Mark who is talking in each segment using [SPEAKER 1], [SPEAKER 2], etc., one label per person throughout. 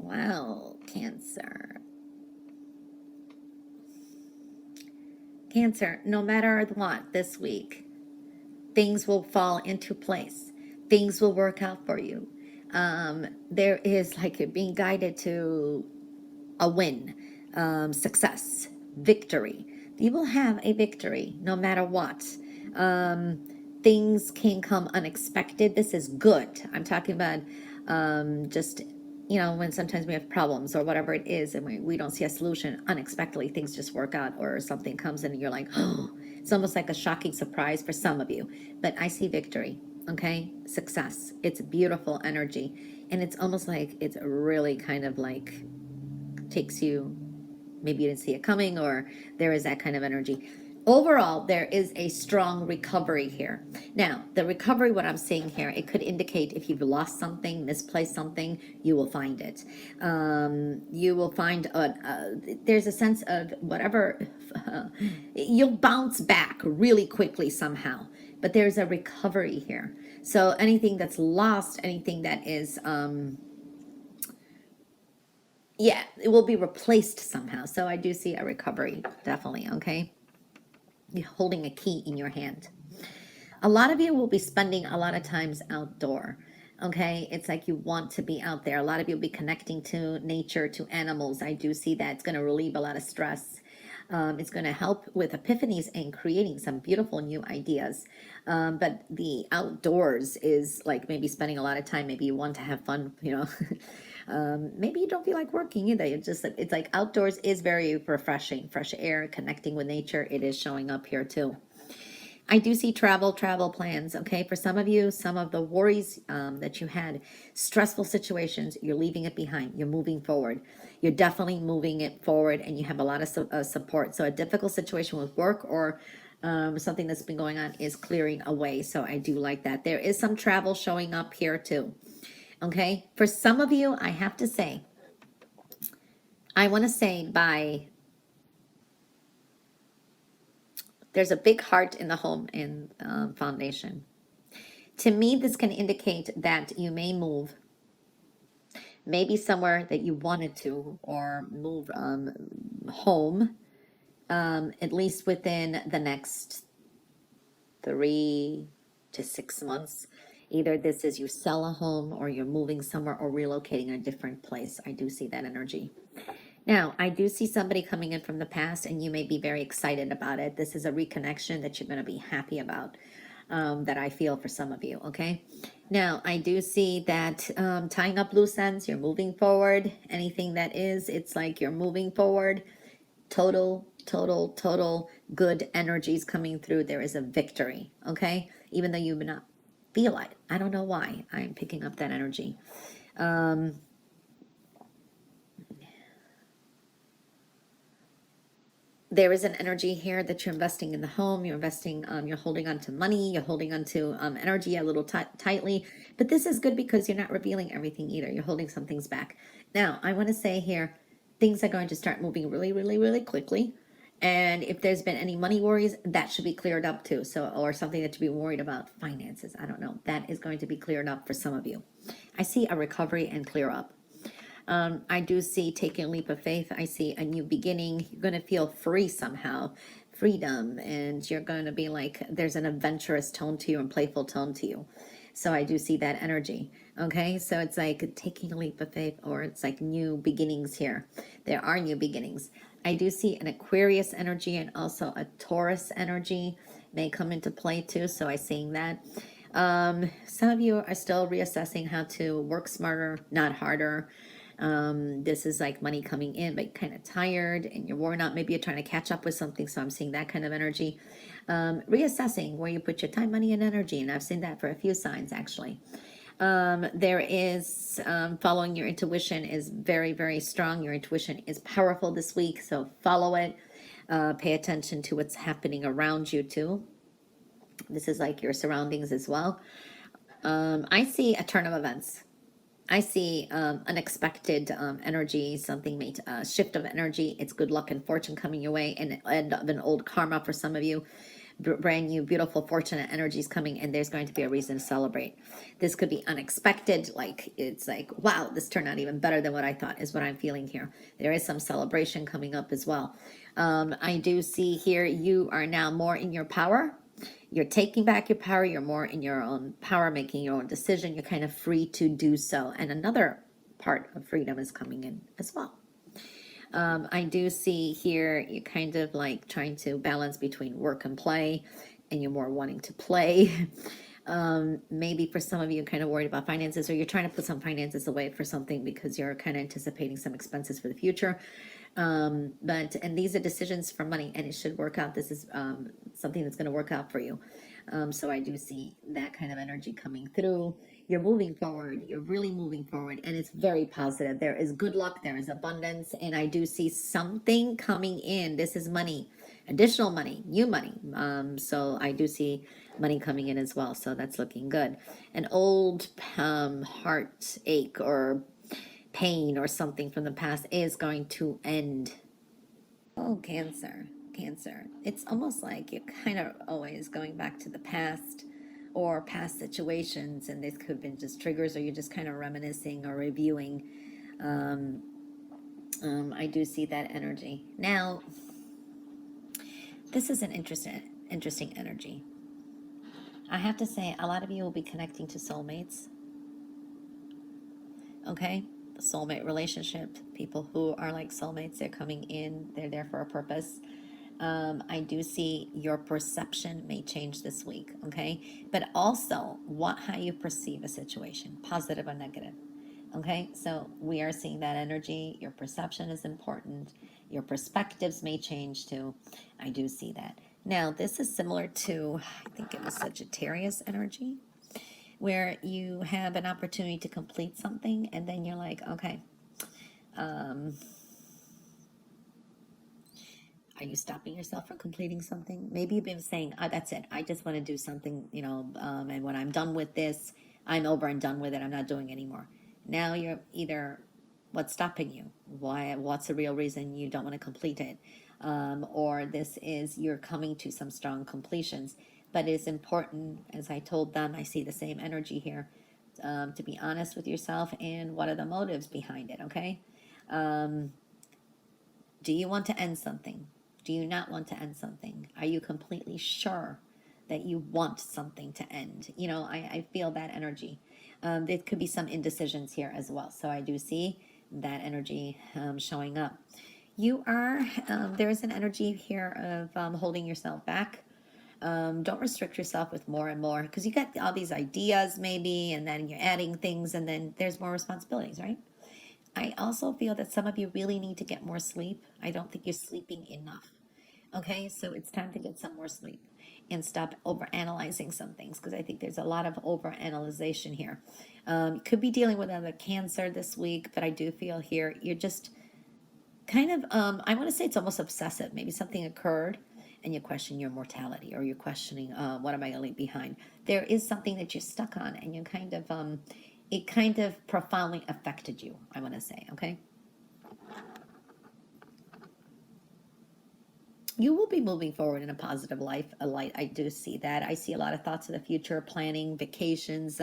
[SPEAKER 1] Well, Cancer. Cancer, no matter what this week, things will fall into place. Things will work out for you. There is like you're being guided to a win, success, victory. You will have a victory no matter what. Things can come unexpected. This is good. I'm talking about just, when sometimes we have problems or whatever it is and we don't see a solution, unexpectedly things just work out or something comes in and you're like, oh, it's almost like a shocking surprise for some of you. But I see victory, okay? Success. It's beautiful energy. And it's almost like it's really kind of like takes you, maybe you didn't see it coming, or there is that kind of energy. Overall, there is a strong recovery here. Now, the recovery, what I'm seeing here, it could indicate if you've lost something, misplaced something, you will find it. You will find, there's a sense of whatever, you'll bounce back really quickly somehow, but there's a recovery here. So anything that's lost, anything that is, yeah, it will be replaced somehow. So I do see a recovery, definitely, okay? You're holding a key in your hand. A lot of you will be spending a lot of times outdoor, okay? It's like you want to be out there. A lot of you will be connecting to nature, to animals. I do see that. It's going to relieve a lot of stress. It's going to help with epiphanies and creating some beautiful new ideas. But the outdoors is like maybe spending a lot of time. Maybe you want to have fun, maybe you don't feel like working either. It's like outdoors is very refreshing. Fresh air, connecting with nature. It is showing up here too. I do see travel plans, okay? For some of you, some of the worries that you had, stressful situations, you're leaving it behind. You're moving forward. You're definitely moving it forward, and you have a lot of support. So a difficult situation with work or something that's been going on is clearing away. So I do like that. There is some travel showing up here too, okay? For some of you, I have to say, I want to say there's a big heart in the home and foundation. To me, this can indicate that you may move, maybe somewhere that you wanted to, or move home, at least within the next 3 to 6 months. Either this is you sell a home or you're moving somewhere or relocating a different place. I do see that energy. Now, I do see somebody coming in from the past, and you may be very excited about it. This is a reconnection that you're going to be happy about, that I feel for some of you, okay? Now, I do see that tying up loose ends, you're moving forward. Anything that is, it's like you're moving forward. Total good energies coming through. There is a victory, okay? Even though you may not feel it. I don't know why I'm picking up that energy. There is an energy here that you're investing in the home, you're investing, you're holding on to money, you're holding on to energy a little tightly, but this is good because you're not revealing everything either. You're holding some things back. Now, I want to say here, things are going to start moving really quickly. And if there's been any money worries, that should be cleared up too. So, or something that you'd be worried about, finances, I don't know. That is going to be cleared up for some of you. I see a recovery and clear up. I do see taking a leap of faith. I see a new beginning. You're going to feel free somehow, freedom, and you're going to be like, there's an adventurous tone to you and playful tone to you. So I do see that energy. Okay, so it's like taking a leap of faith, or it's like new beginnings here. There are new beginnings. I do see an Aquarius energy and also a Taurus energy may come into play too. So I'm seeing that. Some of you are still reassessing how to work smarter, not harder. This is like money coming in, but kind of tired and you're worn out. Maybe you're trying to catch up with something. So I'm seeing that kind of energy. Reassessing where you put your time, money, and energy. And I've seen that for a few signs actually. There is following your intuition is very strong. Your intuition is powerful this week. So follow it. Pay attention to what's happening around you too. This is like your surroundings as well. I see a turn of events. I see unexpected energy, something made a shift of energy. It's good luck and fortune coming your way, and end of an old karma for some of you. brand new, beautiful, fortunate energies coming, and there's going to be a reason to celebrate. This could be unexpected, like it's like, wow, this turned out even better than what I thought, is what I'm feeling here. There is some celebration coming up as well. I do see here you are now more in your power. You're taking back your power. You're more in your own power, making your own decision. You're kind of free to do so. And another part of freedom is coming in as well. I do see here you're kind of like trying to balance between work and play, and you're more wanting to play. Maybe for some of you, you're kind of worried about finances, or you're trying to put some finances away for something because you're kind of anticipating some expenses for the future. And these are decisions for money, and it should work out. This is something that's going to work out for you. So I do see that kind of energy coming through. You're moving forward. You're really moving forward, and it's very positive. There is good luck. There is abundance, and I do see something coming in. This is money, additional money, new money. So I do see money coming in as well. So that's looking good. An old heartache or pain or something from the past is going to end. Oh, Cancer, Cancer. It's almost like you're kind of always going back to the past or past situations, and this could have been just triggers, or you're just kind of reminiscing or reviewing. I do see that energy. Now, this is an interesting energy. I have to say, a lot of you will be connecting to soulmates. Okay? The soulmate relationship, people who are like soulmates, they're coming in, they're there for a purpose. I do see your perception may change this week, okay? But also how you perceive a situation, positive or negative. Okay, so we are seeing that energy. Your perception is important. Your perspectives may change too. I do see that. Now, this is similar to, I think it was Sagittarius energy, where you have an opportunity to complete something, and then you're like, okay, are you stopping yourself from completing something? Maybe you've been saying, oh, that's it. I just want to do something, and when I'm done with this, I'm over and done with it. I'm not doing anymore. Now you're either, what's stopping you? What's the real reason you don't want to complete it? Or this is, you're coming to some strong completions. But it's important, as I told them, I see the same energy here, to be honest with yourself and what are the motives behind it, okay? Do you want to end something? Do you not want to end something? Are you completely sure that you want something to end? I feel that energy. There could be some indecisions here as well. So I do see that energy showing up. There is an energy here of holding yourself back. Don't restrict yourself with more and more, because you got all these ideas maybe, and then you're adding things, and then there's more responsibilities, right? I also feel that some of you really need to get more sleep. I don't think you're sleeping enough. Okay, so it's time to get some more sleep and stop overanalyzing some things, because I think there's a lot of overanalyzation here. Could be dealing with another Cancer this week, but I do feel here you're just kind of, I want to say it's almost obsessive. Maybe something occurred and you question your mortality, or you're questioning, what am I going to leave behind? There is something that you're stuck on, and you kind of, it kind of profoundly affected you, I want to say, okay? You will be moving forward in a positive light. I do see that. I see a lot of thoughts of the future, planning, vacations,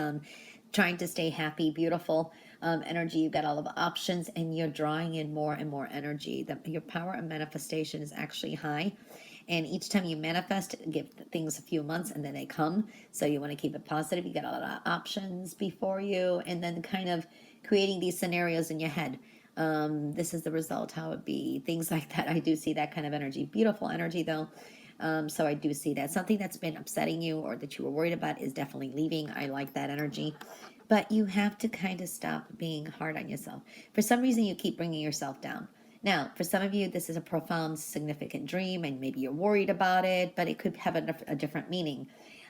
[SPEAKER 1] trying to stay happy, beautiful energy. You've got all of the options, and you're drawing in more and more energy. Your power of manifestation is actually high. And each time you manifest, give things a few months and then they come. So you want to keep it positive. You got a lot of options before you, and then kind of creating these scenarios in your head. This is the result, how it be, things like that. I do see that kind of energy. Beautiful energy though. So I do see that. Something that's been upsetting you or that you were worried about is definitely leaving. I like that energy. But you have to kind of stop being hard on yourself. For some reason, you keep bringing yourself down. Now, for some of you, this is a profound, significant dream, and maybe you're worried about it, but it could have a different meaning.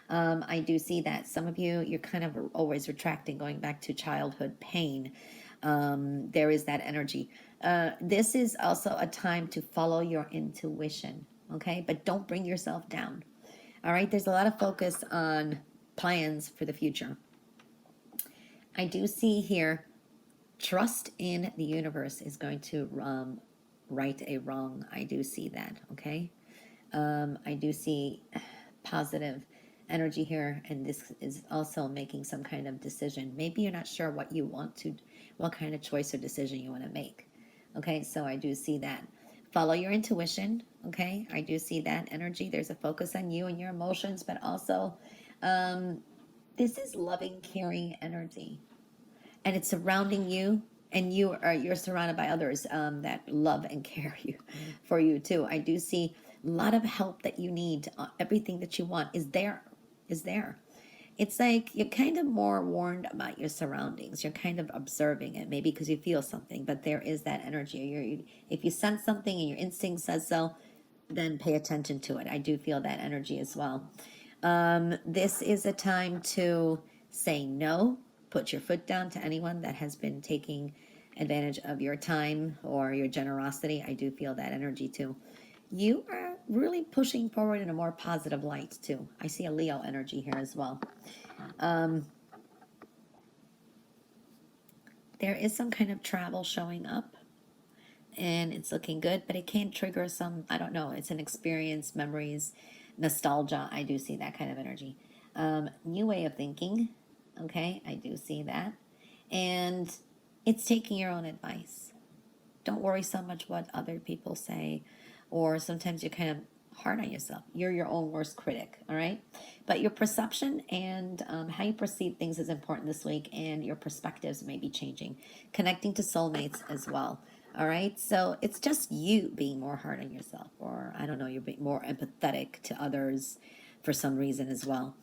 [SPEAKER 1] I do see that. Some of you, you're kind of always retracting, going back to childhood pain. There is that energy. This is also a time to follow your intuition, okay? But don't bring yourself down, all right? There's a lot of focus on plans for the future. I do see here, trust in the universe is going to right a wrong. I do see that, okay? I do see positive energy here, and this is also making some kind of decision. Maybe you're not sure what kind of choice or decision you want to make. Okay, so I do see that. Follow your intuition. Okay, I do see that energy. There's a focus on you and your emotions, but also this is loving, caring energy, and it's surrounding you, and you're surrounded by others that love and care you for you too. I do see a lot of help that you need. Everything that you want is there. It's like you're kind of more warned about your surroundings. You're kind of observing it, maybe because you feel something, but there is that energy. If you sense something and your instinct says so, then pay attention to it. I do feel that energy as well. This is a time to say no, put your foot down to anyone that has been taking advantage of your time or your generosity. I do feel that energy too. You are really pushing forward in a more positive light too. I see a Leo energy here as well. There is some kind of travel showing up, and it's looking good, but it can trigger some, I don't know, it's an experience, memories, nostalgia. I do see that kind of energy. New way of thinking. Okay, I do see that. And it's taking your own advice. Don't worry so much what other people say, or sometimes you're kind of hard on yourself. You're your own worst critic, all right? But your perception and how you perceive things is important this week, and your perspectives may be changing. Connecting to soulmates as well, all right? So it's just you being more hard on yourself, or I don't know, you're being more empathetic to others for some reason as well.